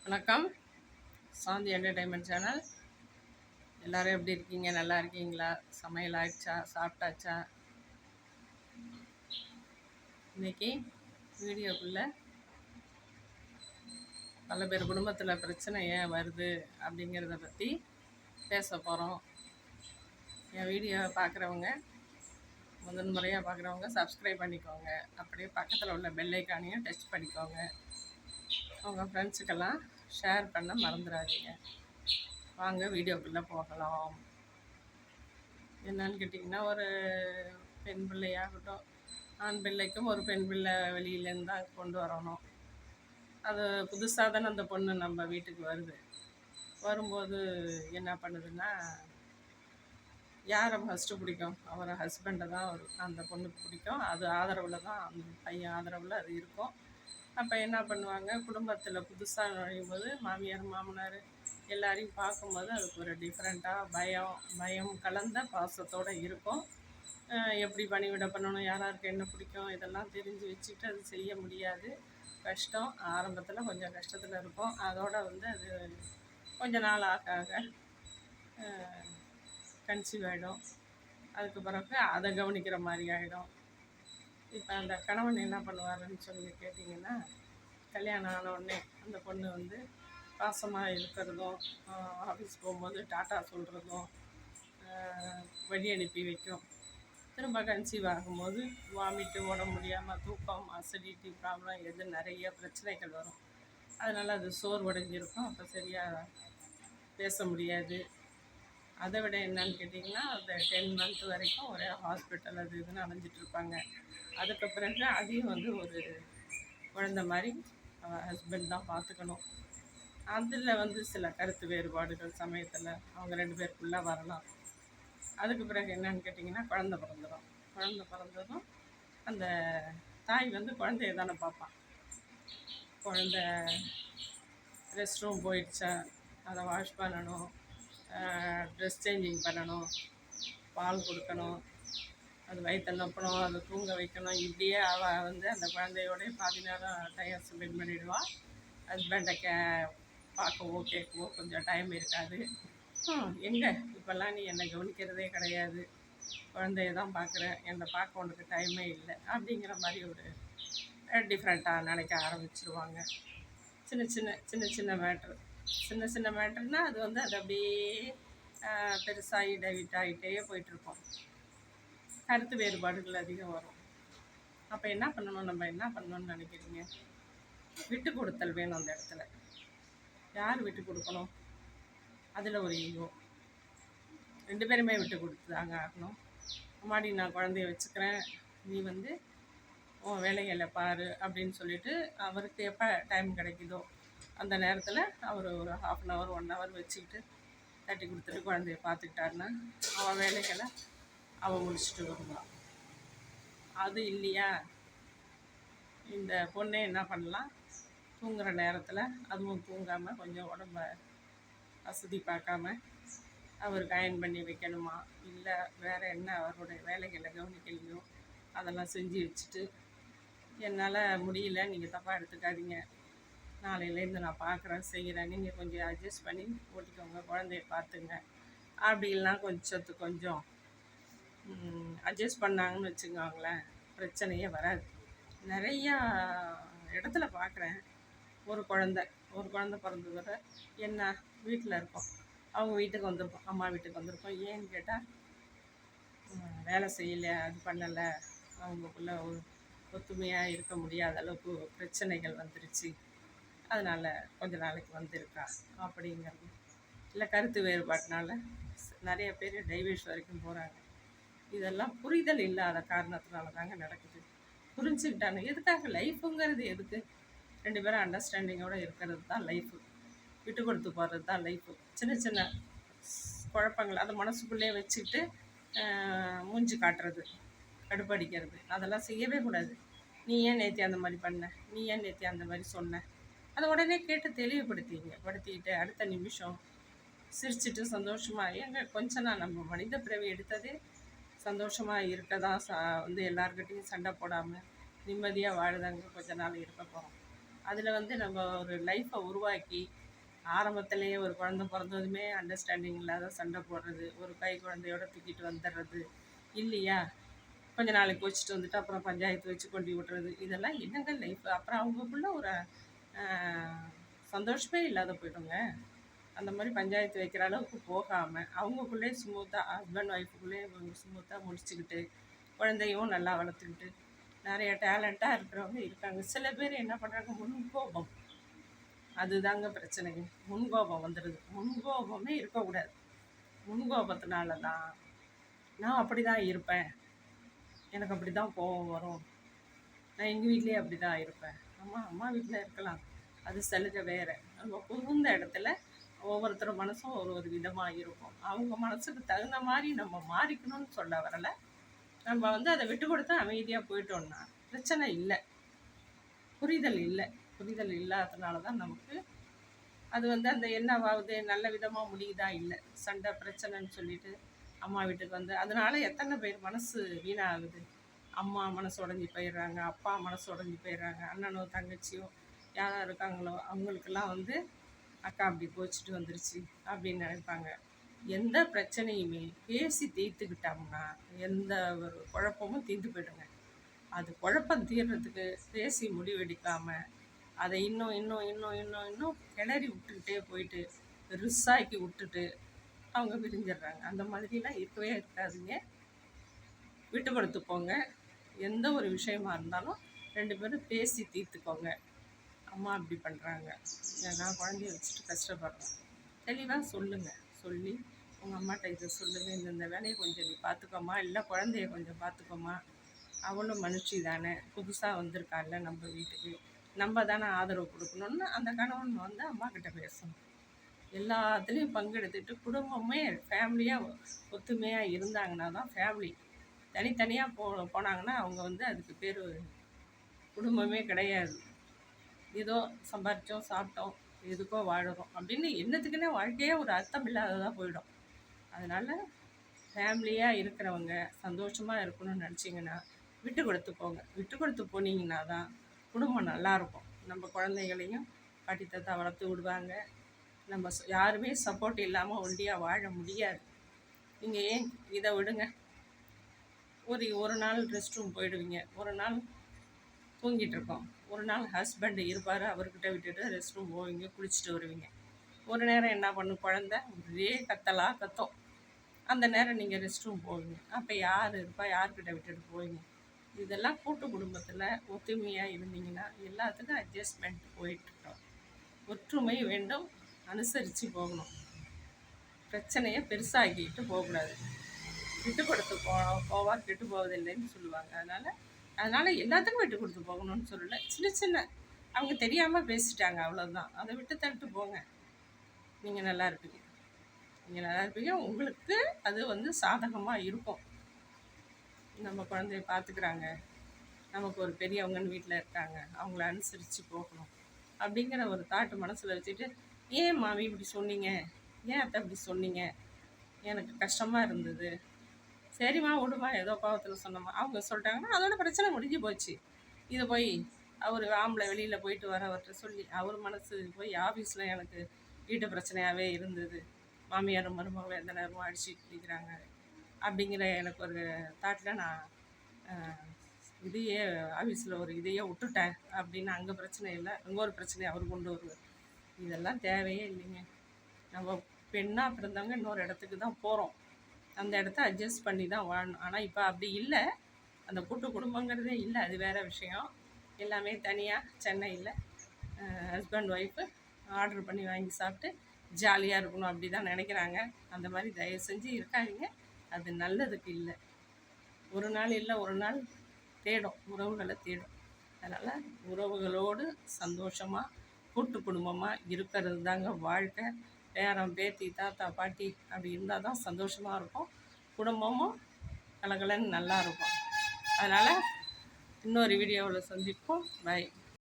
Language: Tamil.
வணக்கம். சாந்தி என்டர்டைன்மெண்ட் சேனல். எல்லோரும் எப்படி இருக்கீங்க? நல்லா இருக்கீங்களா? சமையல் ஆயிடுச்சா? சாப்பிட்டாச்சா? இன்றைக்கி வீடியோக்குள்ளே பல பேர் குடும்பத்தில் பிரச்சனை ஏன் வருது அப்படிங்கிறத பற்றி பேச போகிறோம். என் வீடியோவை பார்க்குறவங்க, முதன்முறையாக பார்க்குறவங்க சப்ஸ்கிரைப் பண்ணிக்கோங்க. அப்படியே பக்கத்தில் உள்ள பெல் ஐக்கானையும் டச் பண்ணிக்கோங்க. உங்கள் ஃப்ரெண்ட்ஸுக்கெல்லாம் ஷேர் பண்ண மறந்துடாதீங்க. வாங்க வீடியோக்குள்ளே போகலாம். என்னன்னு கேட்டிங்கன்னா, ஒரு பெண் பிள்ளையாகட்டும், ஆண் பிள்ளைக்கும் ஒரு பெண் பிள்ளை வெளியிலேருந்து தான் கொண்டு வரணும். அது புதுசாக தானே அந்த பொண்ணு நம்ம வீட்டுக்கு வருது. வரும்போது என்ன பண்ணுதுன்னா, யாரை ஃபஸ்ட்டு பிடிக்கும்? அவரை ஹஸ்பண்டை தான் அந்த பொண்ணுக்கு பிடிக்கும். அது ஆதரவில் தான், அந்த பையன் ஆதரவில் அது இருக்கும். அப்போ என்ன பண்ணுவாங்க, குடும்பத்தில் புதுசாக நுழையும்போது மாமியார் மாமனார் எல்லாரையும் பார்க்கும்போது அதுக்கு ஒரு டிஃப்ரெண்ட்டாக பயம் கலந்த பாசத்தோடு இருக்கும். எப்படி பணிவிட பண்ணணும், யாராருக்கு என்ன பிடிக்கும், இதெல்லாம் தெரிஞ்சு வச்சுட்டு அது செய்ய முடியாது. கஷ்டம். ஆரம்பத்தில் கொஞ்சம் கஷ்டத்தில் இருக்கும். அதோடு அது கொஞ்சம் நாள் ஆக ஆக கன்சீவ் ஆகிடும். அதுக்கு பிறகு அதை கவனிக்கிற மாதிரி ஆகிடும். இப்போ அந்த கணவன் என்ன பண்ணுவாருன்னு சொல்லி கேட்டிங்கன்னா, கல்யாணம் ஆன உடனே அந்த பொண்ணு பாசமாக இருக்கிறதும், ஆஃபீஸ் போகும்போது டாட்டா சொல்கிறதும், வழி அனுப்பி வைக்கும். திரும்ப கன்சீவ் ஆகும்போது வாமிட்டு, உடம்பு முடியாமல், தூக்கம், அசிடிட்டி ப்ராப்ளம், நிறைய பிரச்சனைகள் வரும். அதனால் அது சோர்வடைஞ்சிருக்கும். அப்போ சரியாக பேச முடியாது. அதை விட என்னன்னு கேட்டிங்கன்னா, அந்த 10 மந்த் வரைக்கும் ஒரே ஹாஸ்பிட்டல் அது இதுன்னு அலைஞ்சிட்ருப்பாங்க. அதுக்கு பிறகு அதையும் ஒரு குழந்த மாதிரி ஹஸ்பண்ட் தான் பார்த்துக்கணும். அதில் சில கருத்து வேறுபாடுகள் சமயத்தில் அவங்க 2 பேருக்குள்ளே வரலாம். அதுக்கு பிறகு என்னன்னு கேட்டிங்கன்னா, குழந்த பிறந்ததும் அந்த தாய் குழந்தைய தானே பார்ப்பான். குழந்த ரெஸ்ட் ரூம் போயிடுச்சா, அதை வாஷ் பண்ணணும், ட்ரெஸ் சேஞ்சிங் பண்ணணும், பால் கொடுக்கணும், அது வயிற்று நப்பணும், அதை தூங்க வைக்கணும். இப்படியே அவள் அந்த குழந்தையோடய பாதி நேரம் டைம் ஸ்பெண்ட் பண்ணிவிடுவாள். ஹஸ்பண்டை பார்க்கவோ கேட்கவோ கொஞ்சம் டைம் இருக்காது. எங்கே இப்போல்லாம் நீ என்னை கவனிக்கிறதே கிடையாது, குழந்தைய தான் பார்க்குறேன், என்னை பார்க்க உனக்கு டைமே இல்லை அப்படிங்கிற மாதிரி ஒரு டிஃப்ரெண்ட்டாக நினைக்க ஆரம்பிச்சிருவாங்க. சின்ன மேட்ருனால் அது அப்படியே பெருசாகி டைவர்ட் ஆகிட்டே போயிட்டுருக்கோம். கருத்து வேறுபாடுகள் அதிகம் வரும். அப்போ என்ன பண்ணணும், நம்ம என்ன பண்ணணும்னு நினைக்கிறீங்க? விட்டு கொடுத்தல் வேணும். அந்த இடத்துல யார் விட்டு கொடுக்கணும்? அதில் ஒரு ஈகோ. 2 பேருமே விட்டு கொடுத்து தாங்க ஆகணும். அம்மாடி நான் குழந்தைய வச்சுக்கிறேன், நீ உன் வேலைகளை பாரு அப்படின்னு சொல்லிட்டு அவருக்கு எப்போ டைம் கிடைக்குதோ அந்த நேரத்தில் அவர் ஒரு 1/2 hour 1 hour வச்சுக்கிட்டு தட்டி கொடுத்துட்டு குழந்தைய பார்த்துக்கிட்டாருன்னா அவன் வேலைகளை அவன் முடிச்சுட்டு வருவான். அது இல்லையா, இந்த பொண்ணே என்ன பண்ணலாம், தூங்குகிற நேரத்தில் அதுவும் தூங்காமல் கொஞ்சம் உடம்ப வசதி பார்க்காம அவருக்கு அயன் பண்ணி வைக்கணுமா, இல்லை வேறு என்ன அவருடைய வேலைகளை கவனிக்கலையோ அதெல்லாம் செஞ்சு வச்சுட்டு, என்னால் முடியல, நீங்கள் தப்பாக எடுத்துக்காதீங்க, நாளையிலேருந்து நான் பார்க்குறேன் செய்கிறேன், நீங்கள் கொஞ்சம் அட்ஜஸ்ட் பண்ணி ஓட்டிக்கோங்க, குழந்தைய பார்த்துங்க அப்படிலாம் கொஞ்சம் அட்ஜஸ்ட் பண்ணாங்கன்னு வச்சுக்கோங்களேன், பிரச்சனையே வராது. நிறையா இடத்துல பார்க்குறேன், ஒரு குழந்த பிறந்ததோட என்ன வீட்டில் இருக்கோம், அவங்க வீட்டுக்கு வந்திருக்கோம், அம்மா வீட்டுக்கு வந்திருக்கோம். ஏன்னு கேட்டால் வேலை செய்யலை, அது பண்ணலை, அவங்களுக்குள்ள ஒத்துமையாக இருக்க முடியாத அளவுக்கு பிரச்சனைகள் வந்துருச்சு, அதனால் கொஞ்ச நாளைக்கு வந்திருக்கா அப்படிங்கிறது. இல்லை கருத்து வேறுபாட்டினால நிறைய பேர் டைவர்ஸ் வரைக்கும் போகிறாங்க. இதெல்லாம் புரிதல் இல்லாத காரணத்தினால தாங்க நடக்குது. புரிஞ்சுக்கிட்டாங்க எதுக்காக லைஃப்புங்கிறது, எதுக்கு 2 பேரும் அண்டர்ஸ்டாண்டிங்கோடு இருக்கிறது தான் லைஃபு, விட்டு கொடுத்து போகிறது தான் லைஃபு. சின்ன குழப்பங்கள் அதை மனசுக்குள்ளே வச்சுக்கிட்டு மூஞ்சி காட்டுறது, கடுப்படிக்கிறது, அதெல்லாம் செய்யவே கூடாது. நீ ஏன் நேற்று அந்த மாதிரி பண்ண, நீ ஏன் நேற்று அந்த மாதிரி சொன்ன, அதை உடனே கேட்டு படுத்திக்கிட்டு அடுத்த நிமிஷம் சிரிச்சிட்டு சந்தோஷமாக, கொஞ்ச நாள் நம்ம மனித பிறவி எடுத்ததே சந்தோஷமாக இருக்க தான் எல்லாருக்கிட்டையும் சண்டை போடாமல் நிம்மதியாக வாழுதாங்க கொஞ்ச நாள் இருக்க போகிறோம். அதில் வந்து நம்ம ஒரு லைஃப்பை உருவாக்கி ஆரம்பத்திலேயே ஒரு குழந்த பிறந்ததுமே அண்டர்ஸ்டாண்டிங் இல்லாத சண்டை போடுறது, ஒரு கை குழந்தையோட தூக்கிட்டு வந்துடுறது இல்லையா, கொஞ்ச நாளைக்கு வச்சுட்டு வந்துட்டு அப்புறம் பஞ்சாயத்து வச்சு கொண்டு விட்டுறது, இதெல்லாம் என்னங்க லைஃப்? அப்புறம் அவங்களுக்குள்ள ஒரு சந்தோஷமே இல்லாத போய்டுங்க. அந்த மாதிரி பஞ்சாயத்து வைக்கிற அளவுக்கு போகாமல் அவங்களுக்குள்ளே ஸ்மூத்தாக ஹஸ்பண்ட் ஒய்ஃபுக்குள்ளே ஸ்மூத்தாக முடிச்சுக்கிட்டு குழந்தையும் நல்லா வளர்த்துக்கிட்டு நிறைய டேலண்ட்டாக இருக்கிறவங்க இருக்காங்க. சில பேர் என்ன பண்ணுறாங்க, முன்கோபம், அதுதாங்க பிரச்சனை. முன்கோபம் வந்துடுது. முன்கோபமே இருக்கக்கூடாது. முன்கோபத்தினால தான் நான் அப்படி தான் இருப்பேன், எனக்கு அப்படி தான் கோபம் வரும், நான் எங்கள் வீட்லேயே அப்படி தான் இருப்பேன். அம்மா வீட்டில் இருக்கலாம், அது சலுகை வேறு. நம்ம புகுந்த இடத்துல ஒவ்வொருத்தர் மனசும் ஒரு ஒரு விதமாக இருக்கும். அவங்க மனசுக்கு தகுந்த மாதிரி நம்ம மாறிக்கணும்னு சொல்ல வரலை. நம்ம வந்து அதை விட்டு கொடுத்து அமைதியாக போயிட்டோம்னா பிரச்சனை இல்லை. புரிதல் இல்லை. புரிதல் இல்லாததுனால தான் நமக்கு அது வந்து அந்த என்னவாகுது, நல்ல விதமாக முடியுதா இல்லை. சண்டை பிரச்சனைன்னு சொல்லிட்டு அம்மா வீட்டுக்கு வந்து அதனால எத்தனை பேர் மனசு வீணாகுது. அம்மா மனசு உடஞ்சி போயிடுறாங்க, அப்பா மனசு உடஞ்சி போயிடுறாங்க, அண்ணனோ தங்கச்சியோ யாராக இருக்காங்களோ அவங்களுக்கெல்லாம் வந்து அக்கா அப்படி கோச்சிட்டு வந்துருச்சு அப்படின்னு நினைப்பாங்க. எந்த பிரச்சனையுமே பேசி தீர்த்துக்கிட்டோம்னா எந்த ஒரு குழப்பமும் தீர்ந்து போய்டுங்க. அது குழப்பம் தீர்றதுக்கு பேசி முடிவெடுக்காமல் அதை இன்னும் இன்னும் இன்னும் இன்னும் இன்னும் கிளறி விட்டுக்கிட்டே போயிட்டு ரிஸ்ஸாக்கி விட்டுட்டு அவங்க பிரிஞ்சிடுறாங்க. அந்த மாதிரிலாம் இருக்கவே இருக்காதுங்க. விட்டு கொடுத்து போங்க. எந்த ஒரு விஷயமா இருந்தாலும் 2 பேரும் பேசி தீர்த்துக்கோங்க. அம்மா அப்படி பண்ணுறாங்க, நான் குழந்தைய வச்சுட்டு கஷ்டப்படுறேன், தெளிவாக சொல்லுங்கள். சொல்லி உங்கள் அம்மாட்ட இதை சொல்லுங்கள், இந்த வேலையை கொஞ்சம் நீ பார்த்துக்கோமா, இல்லை குழந்தைய கொஞ்சம் பார்த்துக்கோமா, அவளும் மனுஷி தானே, புதுசாக வந்திருக்காள்ல நம்ம வீட்டுக்கு, நம்ம தானே ஆதரவு கொடுக்கணும்னு அந்த கணவன் வந்து அம்மா கிட்ட பேசணும். எல்லாத்துலேயும் பங்கெடுத்துட்டு குடும்பமே ஃபேமிலியாக ஒத்துமையாக இருந்தாங்கன்னா தான் ஃபேமிலி. தனித்தனியாக போனாங்கன்னா அவங்க வந்து அதுக்கு பேர் குடும்பமே கிடையாது. ஏதோ சம்பாரித்தோம் சாப்பிட்டோம் எதுக்கோ வாழுறோம் அப்படின்னு என்னத்துக்குன்னே வாழ்க்கையே ஒரு அர்த்தம் இல்லாததாக போயிடும். அதனால் ஃபேமிலியாக இருக்கிறவங்க சந்தோஷமாக இருக்கணும்னு நினச்சிங்கன்னா விட்டு கொடுத்து போங்க. விட்டு கொடுத்து போனீங்கன்னா தான் குடும்பம் நல்லாயிருக்கும். நம்ம குழந்தைகளையும் பாட்டி தாத்தா வளர்த்து விடுவாங்க. நம்ம யாருமே சப்போர்ட் இல்லாமல் ஒண்டியாக வாழ முடியாது. நீங்கள் ஏன் இதை விடுங்க. ஒரு நாள் ரெஸ்ட் ரூம் போயிடுவீங்க, ஒரு நாள் தூங்கிட்டு இருக்கோம், ஒரு நாள் ஹஸ்பண்ட் இருப்பார், அவர்கிட்ட விட்டுட்டு ரெஸ்ட் ரூம் போவீங்க, குளிச்சுட்டு வருவீங்க. ஒரு நேரம் என்ன பண்ணும், குழந்த ஒரே கத்தலாக கத்தும். அந்த நேரம் நீங்கள் ரெஸ்ட் ரூம் போவீங்க. அப்போ யார் இருப்பா, யார்கிட்ட விட்டுட்டு போவீங்க? இதெல்லாம் கூட்டு குடும்பத்தில் ஒத்துமையாக இருந்தீங்கன்னா எல்லாத்துக்கும் அட்ஜஸ்ட்மெண்ட் போயிட்டுருக்கோம். ஒற்றுமை வேண்டும், அனுசரித்து போகணும். பிரச்சனையை பெருசாகிட்டு போகக்கூடாது. விட்டு கொடுத்து போவா கெட்டு போவதில்லைன்னு சொல்லுவாங்க. அதனால் எல்லாத்துக்கும் விட்டு கொடுத்து போகணும்னு சொல்லலை. சின்ன சின்ன அவங்க தெரியாமல் பேசிட்டாங்க, அவ்வளோதான். அதை விட்டு தள்ளிட்டு போங்க. நீங்கள் நல்லா இருப்பீங்க. நீங்கள் நல்லா இருப்பீங்க. உங்களுக்கு அது வந்து சாதகமாக இருக்கும். நம்ம குழந்தைய பார்த்துக்கிறாங்க, நமக்கு ஒரு பெரியவங்கன்னு வீட்டில் இருக்காங்க, அவங்கள அனுசரித்து போகணும் அப்படிங்கிற ஒரு தாட்டு மனசில் வச்சுட்டு, ஏன் மாமி இப்படி சொன்னீங்க, ஏன் அத்தை இப்படி சொன்னீங்க, எனக்கு கஷ்டமாக இருந்தது, சரிம்மா விடுமா, ஏதோ கோவத்தில் சொன்னோமா, அவங்க சொல்லிட்டாங்கன்னா அதோட பிரச்சனை முடிஞ்சு போச்சு. இதை போய் அவர் ஆம்பளை வெளியில் போயிட்டு வரவர்கிட்ட சொல்லி அவர் மனசு போய் ஆஃபீஸில் எனக்கு வீட்டு பிரச்சனையாகவே இருந்தது, மாமியார் மருமகளை எந்த நேரமும் அடிச்சுட்டு பிடிக்கிறாங்க அப்படிங்கிற எனக்கு ஒரு தாட்டில் நான் இதையே ஆஃபீஸில் ஒரு இதையே விட்டுட்டேன் அப்படின்னு அங்கே பிரச்சனை இல்லை, அங்கே ஒரு பிரச்சனையை அவர் கொண்டு வருவார். இதெல்லாம் தேவையே இல்லைங்க. நம்ம பெண்ணாக பிறந்தவங்க இன்னொரு இடத்துக்கு தான் போகிறோம், அந்த இடத்த அட்ஜஸ்ட் பண்ணி தான் வாழணும். ஆனால் இப்போ அப்படி இல்லை, அந்த கூட்டு குடும்பங்கிறதே இல்லை, அது வேறு விஷயம். எல்லாமே தனியாக சென்னையில் ஹஸ்பண்ட் ஒய்ஃபு ஆர்டர் பண்ணி வாங்கி சாப்பிட்டு ஜாலியாக இருக்கணும் அப்படி தான் நினைக்கிறாங்க. அந்த மாதிரி தயவு செஞ்சு இருக்காதீங்க, அது நல்லதுக்கு இல்லை. ஒரு நாள் இல்லை ஒரு நாள் தேடும், உறவுகளை தேடும். அதனால் உறவுகளோடு சந்தோஷமாக கூட்டு குடும்பமாக இருக்கிறது தாங்க வாழ்க்கை. பேரன் பேத்தி தாத்தா பாட்டி அப்படி இருந்தால் தான் சந்தோஷமாக இருக்கும், குடும்பமும் கலகலன்னு நல்லா இருக்கும். அதனால் இன்னொரு வீடியோவில் சந்திப்போம். பை.